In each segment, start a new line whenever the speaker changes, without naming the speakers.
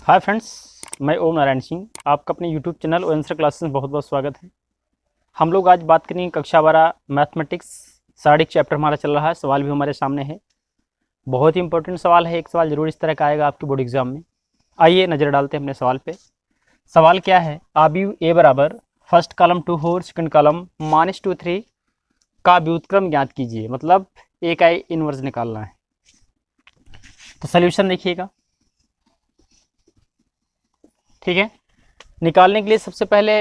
Hi friends, मैं ओम नारायण सिंह। आपका अपने यूट्यूब चैनल और आंसर क्लासेस में बहुत बहुत स्वागत है। हम लोग आज बात करेंगे कक्षा 12 मैथमेटिक्स शारीरिक चैप्टर हमारा चल रहा है। सवाल भी हमारे सामने है, बहुत ही इंपॉर्टेंट सवाल है। एक सवाल जरूर इस तरह का आएगा आपके बोर्ड एग्जाम में। आइए नज़र डालते हैं अपने सवाल पे। सवाल क्या है? आव्यूह ए बराबर फर्स्ट कॉलम 2 4 सेकंड कॉलम -2 3 का व्युत्क्रम ज्ञात कीजिए। मतलब ए का इनवर्स निकालना है। तो सोल्यूशन देखिएगा, ठीक है। निकालने के लिए सबसे पहले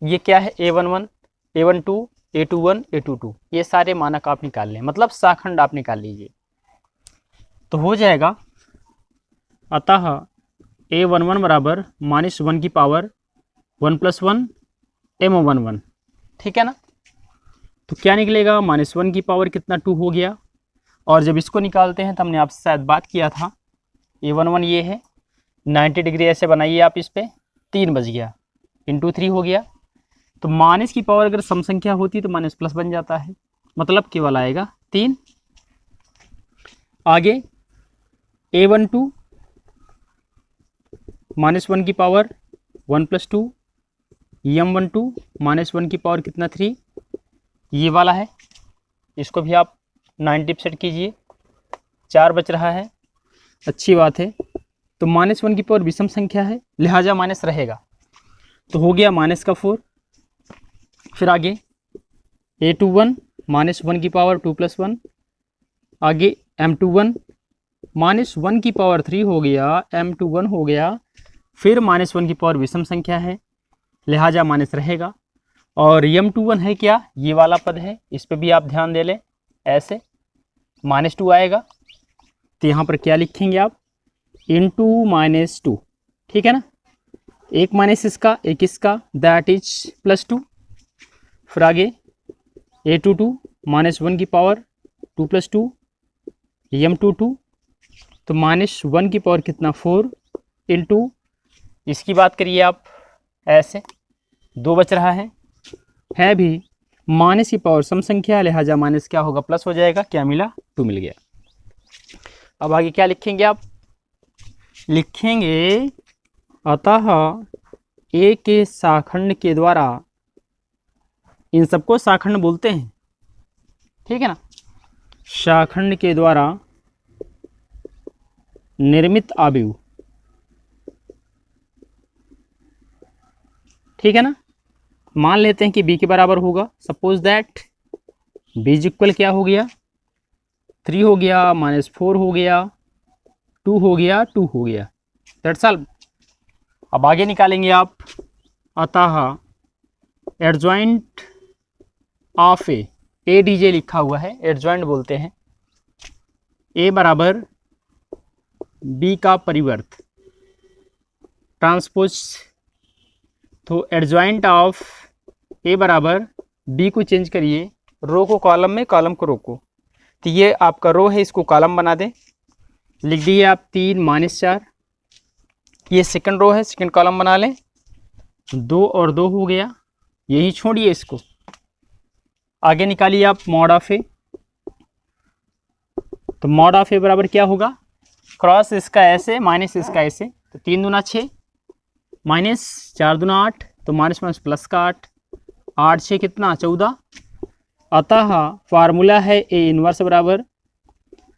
ये क्या है, a11, a12, a21, a22, ये सारे मानक आप निकाल लें, मतलब शाखंड आप निकाल लीजिए तो हो जाएगा। अतः a11 बराबर -1 की पावर 1 + 1 m11, ठीक है ना। तो क्या निकलेगा, -1 की पावर कितना 2 हो गया। और जब इसको निकालते हैं तो हमने आपसे शायद बात किया था, a11 ये है 90 डिग्री ऐसे बनाइए आप, इस पे 3 बज गया, इंटू 3 हो गया। तो माइनस की पावर अगर सम संख्या होती तो माइनस प्लस बन जाता है, मतलब केवल आएगा 3। आगे a12 -1 की पावर 1 + 2, m12 -1 की पावर कितना 3, ये वाला है। इसको भी आप 90 सेट कीजिए, 4 बच रहा है, अच्छी बात है। तो -1 की पावर विषम संख्या है, लिहाजा माइनस रहेगा, तो हो गया -4। फिर आगे a21 -1 की पावर 2 + 1, आगे m21 -1 की पावर 3 हो गया, m21 हो गया। फिर -1 की पावर विषम संख्या है, लिहाजा माइनस रहेगा। और m21 है क्या, ये वाला पद है, इस पर भी आप ध्यान दे लें। ऐसे -2 आएगा तो यहाँ पर क्या लिखेंगे आप, इंटू -2, ठीक है ना। एक माइनस इसका, एक इसका, दैट इज +2। फिर आगे a22 -1 की पावर 2 + 2, m22 तो -1 की पावर कितना 4 इंटू, इसकी बात करिए आप, ऐसे 2 बच रहा है भी माइनस की पावर सम संख्या, लिहाजा माइनस क्या होगा, प्लस हो जाएगा। क्या मिला, 2 मिल गया। अब आगे क्या लिखेंगे आप, लिखेंगे अतः ए के शाखंड के द्वारा, इन सबको शाखंड बोलते हैं, ठीक है ना, शाखंड के द्वारा निर्मित आव्यूह, ठीक है ना। मान लेते हैं कि b के बराबर होगा, सपोज दैट b इक्वल क्या हो गया, 3 हो गया, -4 हो गया, 2 हो गया, 2 हो गया, दैट्स ऑल। अब आगे निकालेंगे आप, अतः एडजॉइंट ऑफ ए डीजे लिखा हुआ है, एडजॉइंट बोलते हैं, ए बराबर बी का परिवर्त ट्रांसपोज। तो एडजॉइंट ऑफ ए बराबर बी को चेंज करिए, रो को कॉलम में, कॉलम को रो को। तो ये आपका रो है, इसको कॉलम बना दें, लिख दिए आप 3 -4। ये सेकंड रो है, सेकंड कॉलम बना लें, 2 और 2 हो गया, यही छोड़िए इसको। आगे निकालिए आप मॉड ऑफ ए, तो मॉड ऑफ ए बराबर क्या होगा, क्रॉस इसका ऐसे, माइनस इसका ऐसे, तो 3 दूना 6, -4 दूना 8, तो माइनस प्लस का 8, 8 6 कितना 14। अतः फार्मूला है ए इनवर्स बराबर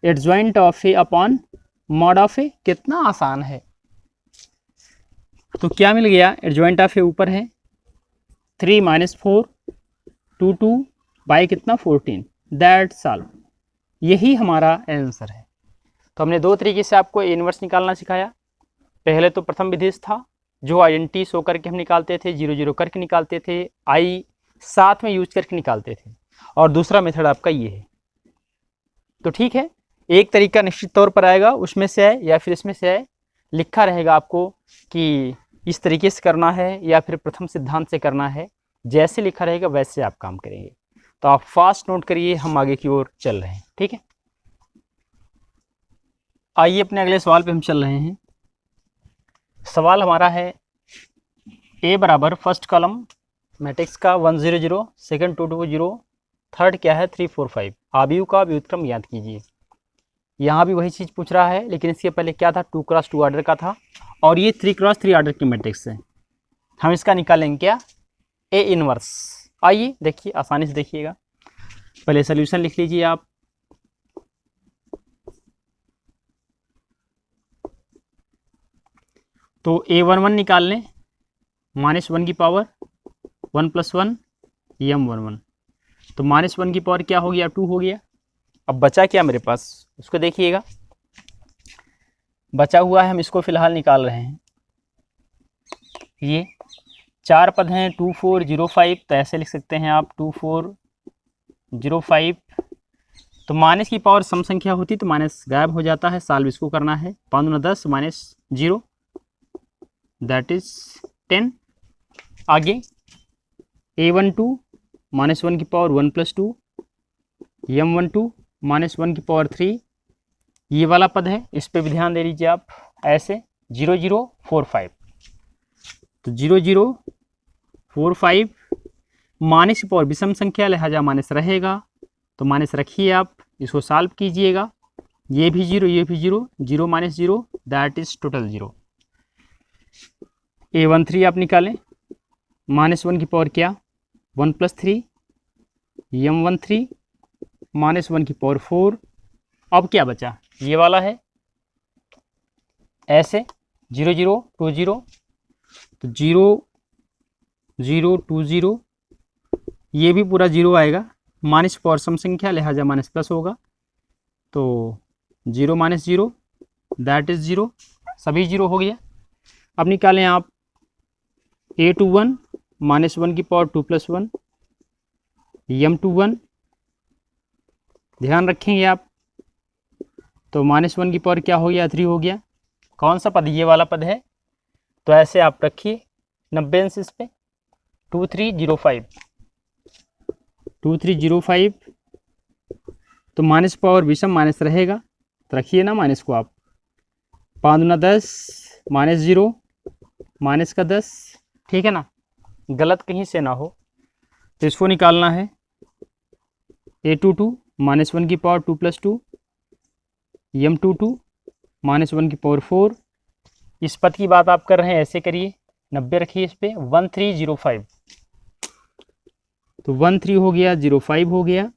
adjoint of A upon mod of A. कितना आसान है। तो क्या मिल गया, एडजॉइंट ऑफ ए ऊपर है 3 -4 2 2 बाई कितना 14, दैट्स ऑल। यही हमारा आंसर है। तो हमने 2 तरीके से आपको इनवर्स निकालना सिखाया। पहले तो प्रथम विधि था, जो आइडेंटिटी शो करके हम निकालते थे, 0 0 करके निकालते थे, आई साथ में यूज करके निकालते थे। और दूसरा मेथड आपका ये है। तो ठीक है, एक तरीका निश्चित तौर पर आएगा, उसमें से आए या फिर इसमें से आए, लिखा रहेगा आपको कि इस तरीके से करना है या फिर प्रथम सिद्धांत से करना है। जैसे लिखा रहेगा वैसे आप काम करेंगे। तो आप फास्ट नोट करिए, हम आगे की ओर चल रहे हैं, ठीक है। आइए अपने अगले सवाल पे हम चल रहे हैं। सवाल हमारा है ए बराबर फर्स्ट कॉलम मैट्रिक्स का 1 0 0, सेकंड 2 2 0, थर्ड क्या है 3 4 5, आव्यूह का व्युत्क्रम ज्ञात कीजिए। यहाँ भी वही चीज़ पूछ रहा है, लेकिन इसके पहले क्या था, 2 × 2 ऑर्डर का था और ये 3x3 ऑर्डर की मैट्रिक्स है। हम इसका निकालेंगे क्या, ए इनवर्स। आइए देखिए, आसानी से देखिएगा। पहले सोल्यूशन लिख लीजिए आप। तो A11 निकाल लें, -1 की पावर 1 + 1 M11। तो -1 की पावर क्या हो गया, 2 हो गया। अब बचा क्या मेरे पास, उसको देखिएगा। बचा हुआ है, हम इसको फिलहाल निकाल रहे हैं। ये 4 पद हैं, 2405, तो ऐसे लिख सकते हैं आप 2405। तो माइनस की पावर सम संख्या होती तो माइनस गायब हो जाता है। सॉल्व इसको करना है, 5 × 10 -0 दैट इज 10। आगे A12 -1 की पावर 1 + 2 M12 -1 की पावर 3। ये वाला पद है, इस पे भी ध्यान दे लीजिए आप। ऐसे 0045, तो 0045 माइनस की पावर विषम संख्या, लिहाजा माइनस रहेगा, तो माइनस रखिए आप। इसको सॉल्व कीजिएगा, ये भी 0, ये भी 0, 0 - 0 दैट इज टोटल 0। A13 आप निकालें, -1 की पावर क्या, 1 + 3 M13 -1 की पावर 4। अब क्या बचा, ये वाला है, ऐसे 0020, तो 0020, ये भी पूरा 0 आएगा। माइनस पावर सम संख्या, लिहाजा माइनस प्लस होगा, तो 0 - 0 दैट इज 0, सभी 0 हो गया। अब निकालें आप A21 -1 की पावर 2 + 1 M21, ध्यान रखेंगे आप। तो -1 की पावर क्या हो गया, 3 हो गया। कौन सा पद, ये वाला पद है, तो ऐसे आप रखिए 90 अंश इस पे। 2305, तो माइनस पावर विषम माइनस रहेगा, तो रखिए ना माइनस को आप। 5 × 10 -0 माइनस का 10, ठीक है ना, गलत कहीं से ना हो। तो इसको निकालना है। A22 -1 की पावर 2 + 2 M22 -1 की पावर 4। इस पद की बात आप कर रहे हैं, ऐसे करिए, 90 रखिए इस पे। 1305, तो 13 हो गया, 05 हो गया।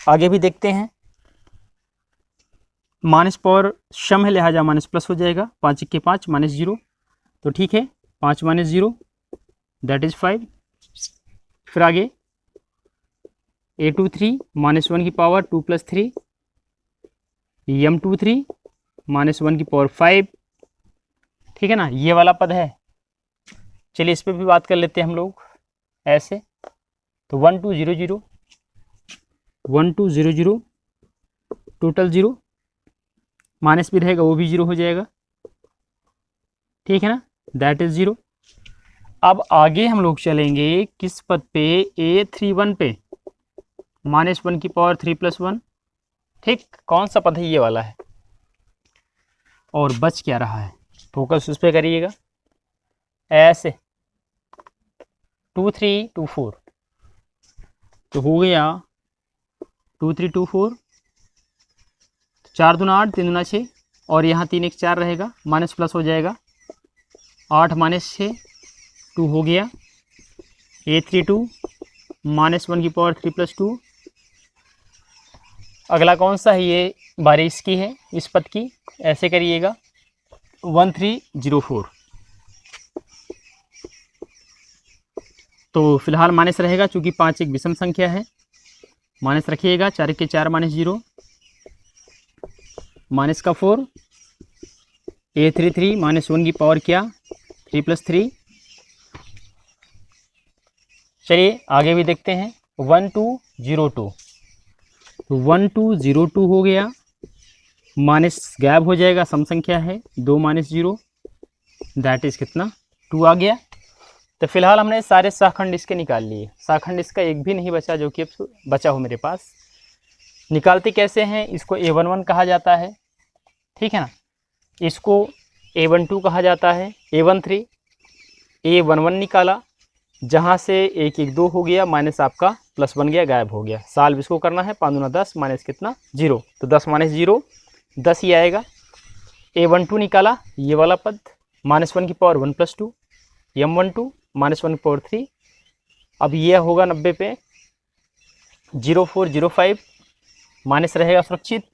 आगे भी देखते हैं, माइनस पावर सम है, लिहाजा माइनस प्लस हो जाएगा। 5 × 1 = 5 -0, तो ठीक है, 5 - 0 दैट इज 5। फिर आगे A23 -1 की पावर 2 + 3 M23 -1 की पावर 5, ठीक है ना, ये वाला पद है। चलिए इस पे भी बात कर लेते हैं हम लोग, ऐसे। तो 1200 1200 टोटल 0, माइनस भी रहेगा, वो भी 0 हो जाएगा, ठीक है ना, दैट इज 0। अब आगे हम लोग चलेंगे किस पद पे, A31 पे, -1 की पावर 3 + 1, ठीक। कौन सा पद है, ये वाला है। और बच क्या रहा है, फोकस उस पर करिएगा, ऐसे 2324, तो हो गया 2324, 4 दूना 8, 3 दूना 6, और यहाँ 3 1 4 रहेगा, माइनस प्लस हो जाएगा। 8 - 6 2 हो गया। A32 -1 की पावर 3 + 2। अगला कौन सा है, ये बारी इसकी है, इस पद की, ऐसे करिएगा 1304, तो फिलहाल माइनस रहेगा, चूंकि 5 एक विषम संख्या है, माइनस रखिएगा। 4 × 4 -0 माइनस का 4। A33 -1 की पावर क्या, 3 + 3। चलिए आगे भी देखते हैं, 1202, तो 1202 हो गया, माइनस गायब हो जाएगा, सम संख्या है, 2 - 0 दैट इज कितना, 2 आ गया। तो फिलहाल हमने सारे सहखंड इसके निकाल लिए, सहखंड इसका एक भी नहीं बचा जो कि अब बचा हो मेरे पास। निकालते कैसे हैं, इसको A11 कहा जाता है, ठीक है ना, इसको A12 कहा जाता है, A13, A11 निकाला, जहाँ से 1 1 2 हो गया, माइनस आपका प्लस बन गया, गायब हो गया। सॉल्व इसको करना है, 5 दूना 10 माइनस कितना, 0, तो 10 - 0 10 ही आएगा। A12 निकाला, ये वाला पद -1 की पावर 1 + 2, M12 -1 की पावर 3। अब ये होगा 90 पे 0405, माइनस रहेगा सुरक्षित,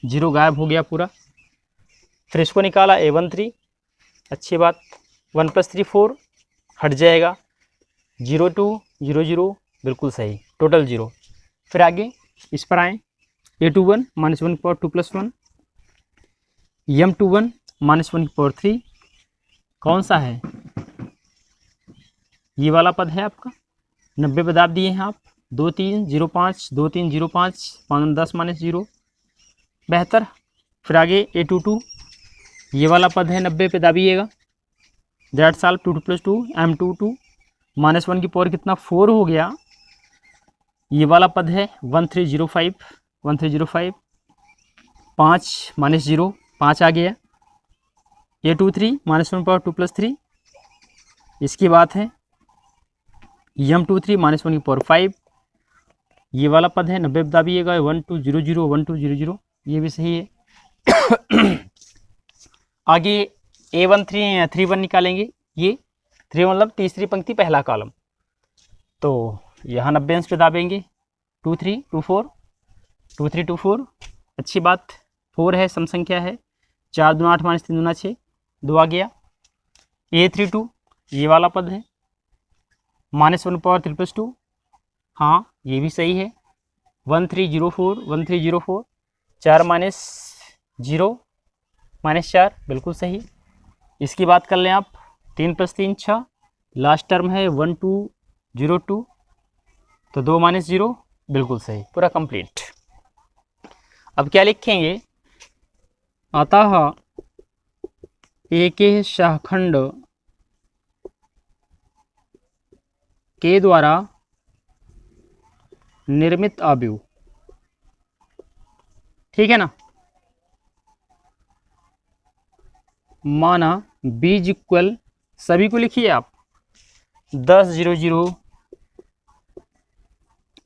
0 गायब हो गया पूरा। फिर इसको निकाला A13, अच्छी बात, 1 + 3 4 हट जाएगा, 02 00 बिल्कुल सही, टोटल 0। फिर आगे इस पर आए, A21 -1 की पावर 2 + 1, M21 -1 की पावर 3, कौन सा है, ये वाला पद है आपका। 90 पे दाब दिए हैं आप, 2305 2305 5 10 -0 72। फिर आगे A22, ये वाला पद है, 90 पे दाबिएगा, दैट साल 2 + 2 M22 -1 की पावर कितना 4 हो गया, ये वाला पद है 1305 1305 5 -0 5 आ गया। A23 -1 पावर 2 + 3, इसकी बात है। M23 -1 की पावर 5, ये वाला पद है, 90 पे दाबिएगा, 1200 1200, ये भी सही है। आगे A13 31 निकालेंगे, ये 3 मतलब तीसरी पंक्ति पहला कॉलम, तो यहाँ 90 अंश पे दाबेंगे, 2324 2324, अच्छी बात, 4 है, सम संख्या है, 4 दूना 8 -3 दूना 6, 2 आ गया। A32 ये वाला पद है, -1 पावर 3 + 2, हाँ ये भी सही है, 1304 1304, 4 -0 -4 बिल्कुल सही। इसकी बात कर लें आप, 3 + 3 6, लास्ट टर्म है 1202, तो 2 -0 बिल्कुल सही, पूरा कंप्लीट। अब क्या लिखेंगे, अतः एक शाखंड के द्वारा निर्मित अवयव, ठीक है ना, माना बीज इक्वल, सभी को लिखिए आप, 10 0 0,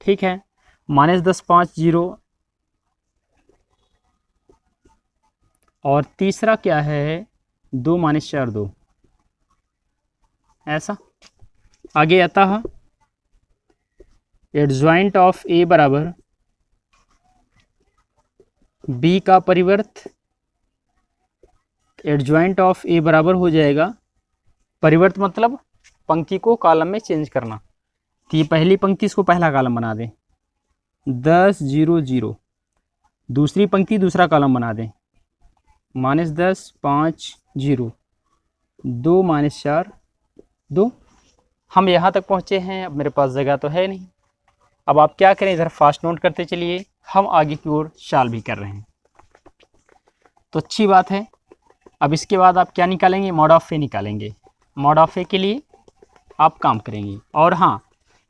ठीक है, -10 5 0, और तीसरा क्या है 2 -4 2, ऐसा। आगे अतः एडजॉइंट ऑफ ए बराबर बी का परिवर्त, एडजॉइंट ऑफ ए बराबर हो जाएगा, परिवर्त मतलब पंक्ति को कॉलम में चेंज करना, तो ये पहली पंक्ति इसको पहला कॉलम बना दें, 10 0 0, दूसरी पंक्ति दूसरा कॉलम बना दें, -10 5 0, 2 -4 2। हम यहाँ तक पहुँचे हैं, अब मेरे पास जगह तो है नहीं, अब आप क्या करें, इधर फास्ट नोट करते चलिए, हम आगे की ओर चाल भी कर रहे हैं, तो अच्छी बात है। अब इसके बाद आप क्या निकालेंगे, मॉड ऑफ ए निकालेंगे, मॉड ऑफ ए के लिए आप काम करेंगे। और हाँ,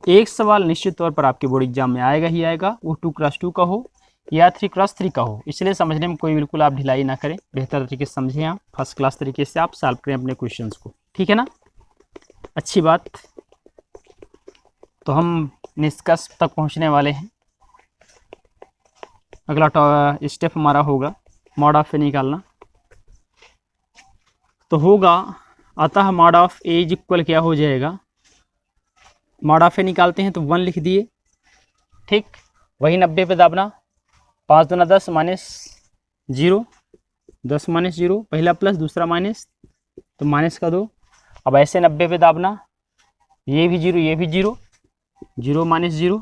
एक सवाल निश्चित तौर पर आपके बोर्ड एग्जाम में आएगा ही आएगा, वो 2x2 का हो या 3x3 का हो, इसलिए समझने में कोई बिल्कुल आप ढिलाई ना करें, बेहतर तरीके से समझें, आप फर्स्ट क्लास तरीके से आप सॉल्व करें अपने क्वेश्चंस को, ठीक है ना, अच्छी बात। तो हम निष्कर्ष तक पहुंचने वाले हैं, अगला स्टेप हमारा होगा मॉड ऑफ ए निकालना, तो होगा अतः mod of A is equal क्या हो जाएगा, मॉड ऑफ ए निकालते हैं तो 1 लिख दिए, ठीक, वही 90 पे दाबना, 5 दूना 10 -0, 10 -0, पहला प्लस दूसरा माइनस, तो माइनस का 2, अब ऐसे 90 पे दाबना, ये भी 0 ये भी 0, 0 -0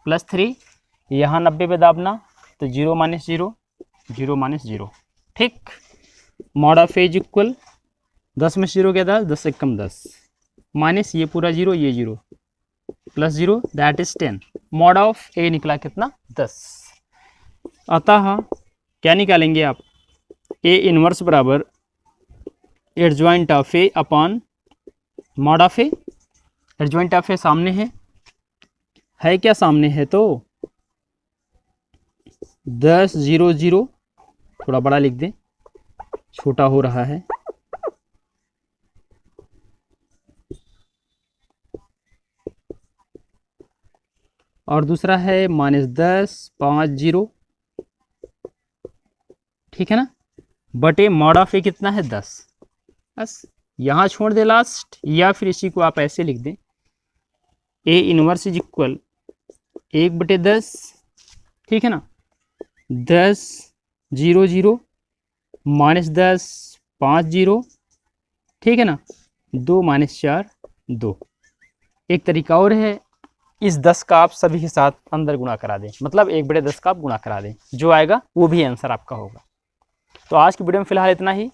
+3, यहाँ 90 पे दाबना, तो 0 -0 0 -0, ठीक। Mod of A is equal 10 में 0 क्या 10, 10 से कम 10, माइनस ये पूरा 0 ये 0 +0 that is 10, mod of A निकला कितना 10। अतः क्या निकालेंगे आप, ए इनवर्स बराबर adjoint of A upon mod of A, adjoint of A सामने है क्या सामने है, तो 10 0 0, थोड़ा बड़ा लिख दें, छोटा हो रहा है, और दूसरा है -10 5 0, ठीक है ना, बटे मॉड ऑफ ए कितना है 10। बस यहाँ छोड़ दे लास्ट, या फिर इसी को आप ऐसे लिख दें ए इनवर्स इज इक्वल 1/10, ठीक है ना, 10 0 0 -10 5 0, ठीक है ना, 2 - 4 2। एक तरीका और है, इस 10 का आप सभी के साथ अंदर गुणा करा दें, मतलब 1/10 का आप गुणा करा दें, जो आएगा वो भी आंसर आपका होगा। तो आज की वीडियो में फिलहाल इतना ही,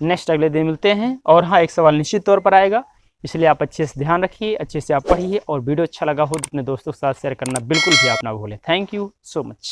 नेक्स्ट अगले दिन मिलते हैं। और हाँ, एक सवाल निश्चित तौर पर आएगा, इसलिए आप अच्छे से ध्यान रखिए, अच्छे से आप पढ़िए, और वीडियो अच्छा लगा हो तो अपने दोस्तों के साथ शेयर करना बिल्कुल भी आप ना भूलें। Thank you so much.